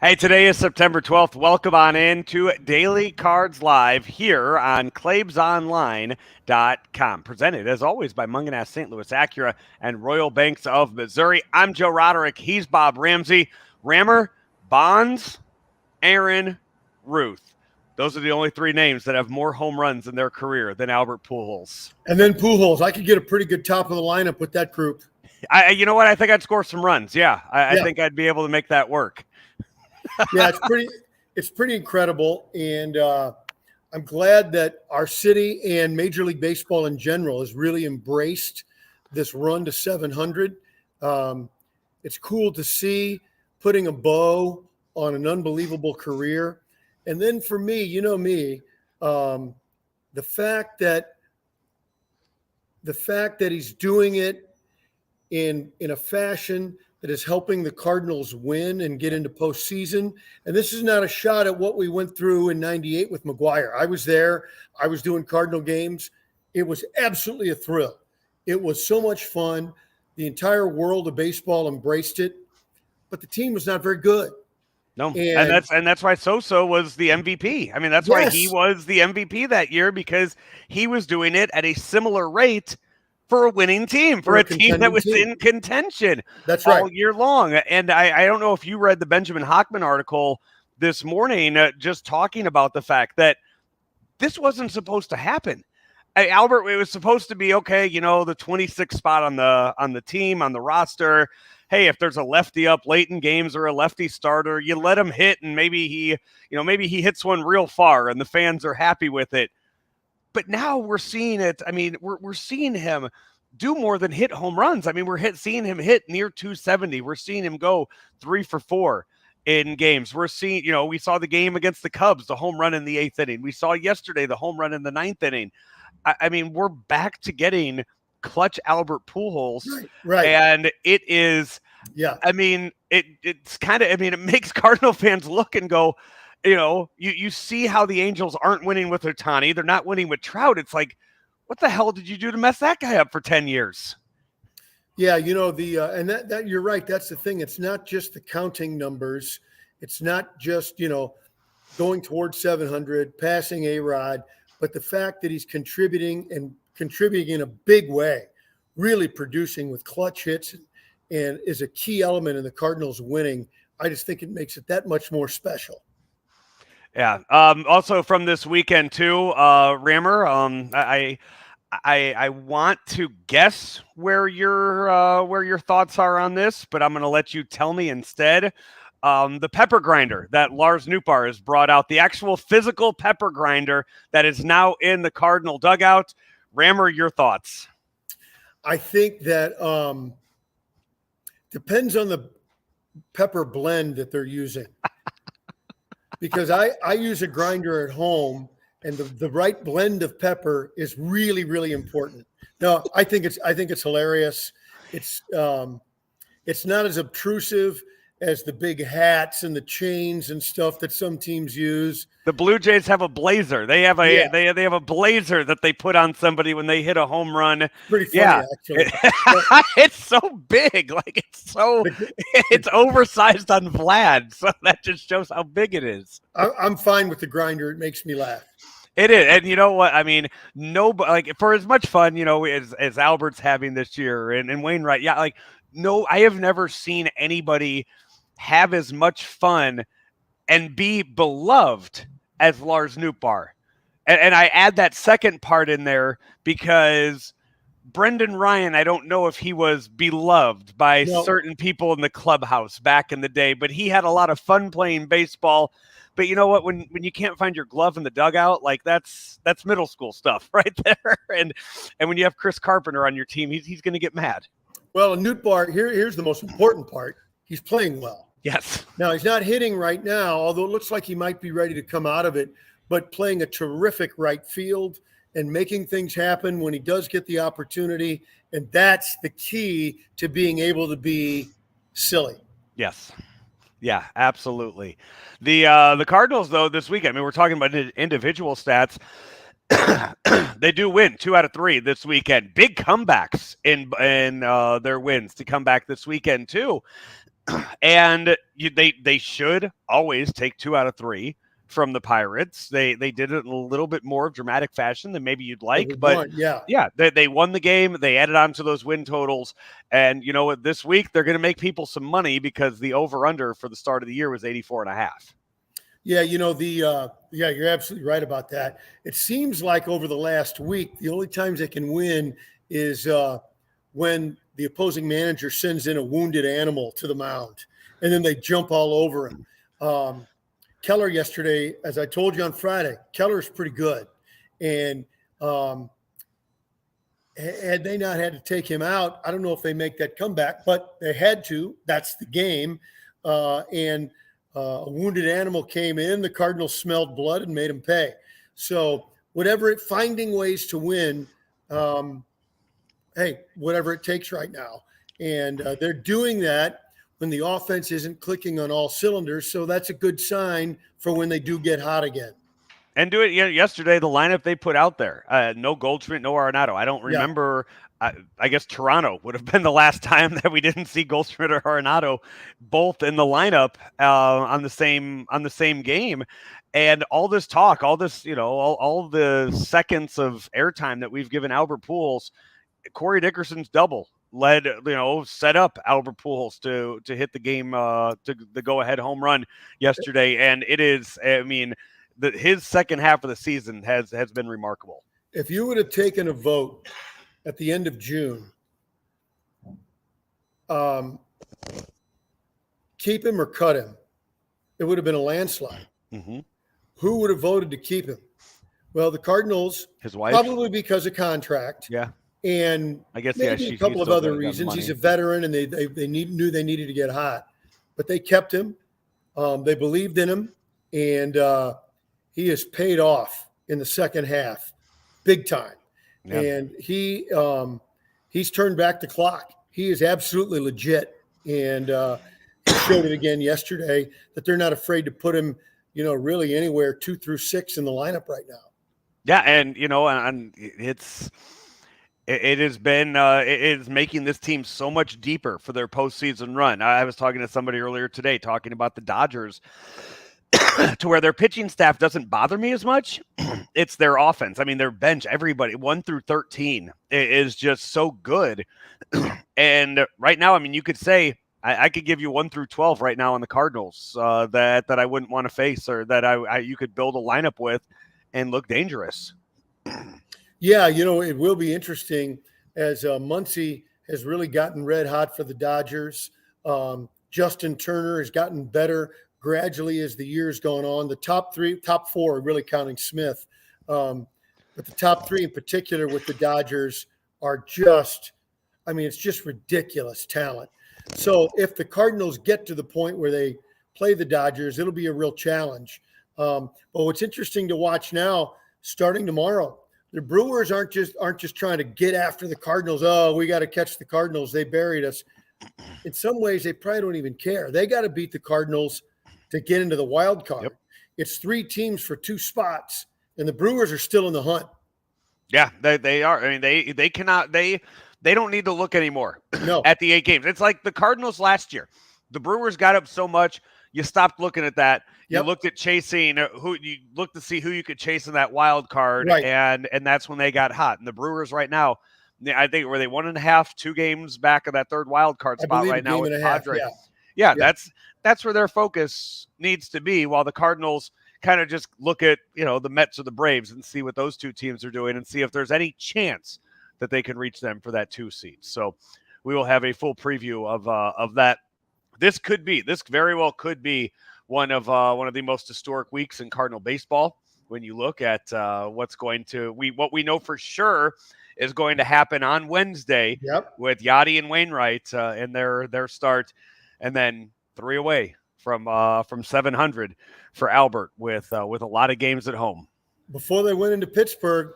Hey, today is September 12th. Welcome on in to Daily Cards Live here on ClaibsOnline.com. Presented, as always, by Munganast St. Louis Acura and Royal Banks of Missouri. I'm Joe Roderick. He's Bob Ramsey. Rammer, Bonds, Aaron, Ruth. Those are the only three names that have more home runs in their career than Albert Pujols. And then Pujols. I could get a pretty good top of the lineup with that group. You know what? I think I'd score some runs. Yeah, I think I'd be able to make that work. Yeah, it's pretty incredible, and I'm glad that our city and Major League Baseball in general has really embraced this run to 700. It's cool to see putting a bow on an unbelievable career, and then for me, you know me, the fact that he's doing it in a fashion that is helping the Cardinals win and get into postseason. And this is not a shot at what we went through in '98 with McGwire. I was there. I was doing Cardinal games. It was absolutely a thrill. It was so much fun. The entire world of baseball embraced it, but the team was not very good. No, and that's why Sosa was the MVP. I mean, that's why he was the MVP that year, because he was doing it at a similar rate for a winning team, for a team that was in contention all year long. And I don't know if you read the Benjamin Hockman article this morning, just talking about the fact that this wasn't supposed to happen. Albert, it was supposed to be, okay, you know, the 26th spot on the team, on the roster. Hey, if there's a lefty up late in games or a lefty starter, you let him hit, and maybe he hits one real far and the fans are happy with it. But now we're seeing it. I mean, we're seeing him do more than hit home runs. I mean, seeing him hit near 270. We're seeing him go 3 for 4 in games. We're seeing, we saw the game against the Cubs, the home run in the 8th inning. We saw yesterday the home run in the 9th inning. I mean, we're back to getting clutch Albert Pujols. Right. And it is, I mean, it's kind of, I mean, it makes Cardinal fans look and go, you see how the Angels aren't winning with Ohtani. They're not winning with Trout. It's like, what the hell did you do to mess that guy up for 10 years? Yeah, and that you're right. That's the thing. It's not just the counting numbers. It's not just, going towards 700, passing A-Rod, but the fact that he's contributing in a big way, really producing with clutch hits, and is a key element in the Cardinals winning. I just think it makes it that much more special. Yeah. Also from this weekend too, Rammer. I want to guess where your thoughts are on this, but I'm going to let you tell me instead. The pepper grinder that Lars Nootbaar has brought out, the actual physical pepper grinder that is now in the Cardinal dugout. Rammer, your thoughts? I think that depends on the pepper blend that they're using. Because I use a grinder at home, and the right blend of pepper is really, really important. No, I think it's hilarious. It's not as obtrusive as the big hats and the chains and stuff that some teams use. The Blue Jays have a blazer. They have they have a blazer that they put on somebody when they hit a home run. Pretty funny, actually. It's so big, like it's oversized on Vlad, so that just shows how big it is. I'm fine with the grinder. It makes me laugh. It is, and you know what? I mean, for as much fun, as Albert's having this year, and Wainwright, I have never seen anybody have as much fun and be beloved as Lars Nootbaar. And I add that second part in there because Brendan Ryan, I don't know if he was beloved by certain people in the clubhouse back in the day, but he had a lot of fun playing baseball. But you know what? When you can't find your glove in the dugout, like that's middle school stuff right there. And when you have Chris Carpenter on your team, he's going to get mad. Well, Nootbaar, here's the most important part. He's playing well. Yes. Now, he's not hitting right now, although it looks like he might be ready to come out of it, but playing a terrific right field and making things happen when he does get the opportunity. And that's the key to being able to be silly. Yes. Yeah, absolutely. The Cardinals, though, this weekend, I mean, we're talking about individual stats. They do win 2 out of 3 this weekend. Big comebacks in their wins to come back this weekend, too. And they should always take 2 out of 3 from the Pirates. They did it in a little bit more dramatic fashion than maybe you'd like, but they won the game. They added on to those win totals, and you know what? This week they're going to make people some money because the over/under for the start of the year was 84.5. Yeah, you're absolutely right about that. It seems like over the last week, the only times they can win is when the opposing manager sends in a wounded animal to the mound, and then they jump all over him. Keller yesterday, as I told you on Friday, Keller's pretty good. And had they not had to take him out, I don't know if they make that comeback, but they had to. That's the game. And a wounded animal came in. The Cardinals smelled blood and made him pay. So finding ways to win, hey, whatever it takes right now. And they're doing that when the offense isn't clicking on all cylinders. So that's a good sign for when they do get hot again. And do it yesterday, the lineup they put out there, no Goldschmidt, no Arenado. I don't remember. I guess Toronto would have been the last time that we didn't see Goldschmidt or Arenado both in the lineup on the same game. And all this talk, all this, all the seconds of airtime that we've given Albert Pujols, Corey Dickerson's double set up Albert Pujols to hit the game, to the go-ahead home run yesterday. And it is, his second half of the season has been remarkable. If you would have taken a vote at the end of June, keep him or cut him, it would have been a landslide. Mm-hmm. Who would have voted to keep him? Well, the Cardinals, his wife, probably because of contract. Yeah. And I guess maybe a couple of other reasons. He's a veteran, and they knew they needed to get hot, but they kept him. They believed in him, and he has paid off in the second half, big time. Yeah. And he's turned back the clock. He is absolutely legit, and he showed it again yesterday that they're not afraid to put him, really anywhere 2 through 6 in the lineup right now. Yeah, and and it has been it is making this team so much deeper for their postseason run. I was talking to somebody earlier today talking about the Dodgers to where their pitching staff doesn't bother me as much. It's their offense. I mean, their bench, everybody 1 through 13 is just so good. And right now, you could say I could give you 1 through 12 right now on the Cardinals that I wouldn't want to face, or that you could build a lineup with and look dangerous. Yeah, it will be interesting as Muncy has really gotten red hot for the Dodgers. Justin Turner has gotten better gradually as the year's gone on. The top 4, really counting Smith, but the top 3 in particular with the Dodgers are just, it's just ridiculous talent. So if the Cardinals get to the point where they play the Dodgers, it'll be a real challenge. But what's interesting to watch now, starting tomorrow, the Brewers aren't just trying to get after the Cardinals. Oh, we got to catch the Cardinals. They buried us. In some ways, they probably don't even care. They got to beat the Cardinals to get into the wild card. Yep. It's 3 teams for 2 spots, and the Brewers are still in the hunt. Yeah, they are. They cannot. They don't need to look anymore. No. At the 8 games. It's like the Cardinals last year. The Brewers got up so much, you stopped looking at that. You looked at chasing you looked to see who you could chase in that wild card, right. and that's when they got hot. And the Brewers right now, I think were they 1.5, 2 games back of that 3rd wild card spot right now with the Padres. Yeah, that's where their focus needs to be, while the Cardinals kind of just look at the Mets or the Braves and see what those 2 teams are doing and see if there's any chance that they can reach them for that 2 seed. So we will have a full preview of that. This very well could be one of the most historic weeks in Cardinal baseball when you look at what we know for sure is going to happen on Wednesday with Yachty and Wainwright in their start, and then 3 away from 700 for Albert with a lot of games at home. Before they went into Pittsburgh,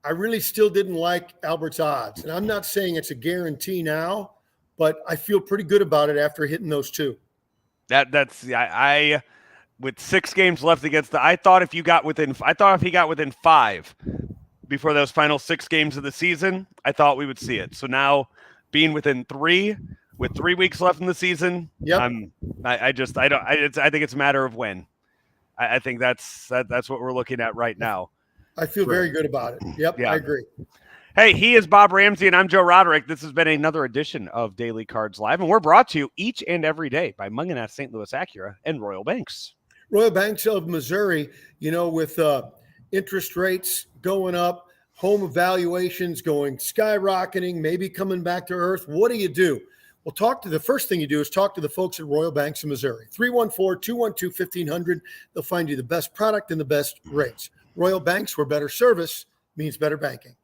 I really still didn't like Albert's odds, and I'm not saying it's a guarantee now, but I feel pretty good about it after hitting those 2. I with 6 games left against I thought if he got within 5 before those final 6 games of the season, I thought we would see it. So now being within 3, with 3 weeks left in the season. Yep. I think it's a matter of when. I think that's what we're looking at right now. I feel very good about it. Yep, yeah. I agree. Hey, he is Bob Ramsey, and I'm Joe Roderick. This has been another edition of Daily Cards Live, and we're brought to you each and every day by Mungenast St. Louis Acura and Royal Banks. Royal Banks of Missouri, with interest rates going up, home evaluations going skyrocketing, maybe coming back to earth. What do? Well, the first thing you do is talk to the folks at Royal Banks of Missouri. 314-212-1500. They'll find you the best product and the best rates. Royal Banks, where better service means better banking.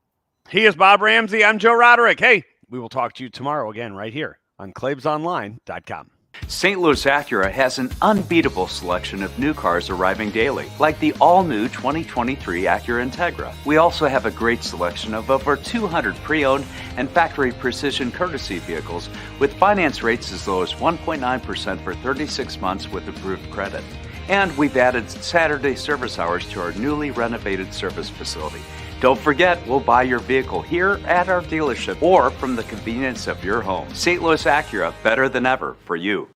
He is Bob Ramsey. I'm Joe Roderick. Hey, we will talk to you tomorrow again right here on ClaibsOnline.com. St. Louis Acura has an unbeatable selection of new cars arriving daily, like the all-new 2023 Acura Integra. We also have a great selection of over 200 pre-owned and factory precision courtesy vehicles with finance rates as low as 1.9% for 36 months with approved credit. And we've added Saturday service hours to our newly renovated service facility. Don't forget, we'll buy your vehicle here at our dealership or from the convenience of your home. St. Louis Acura, better than ever for you.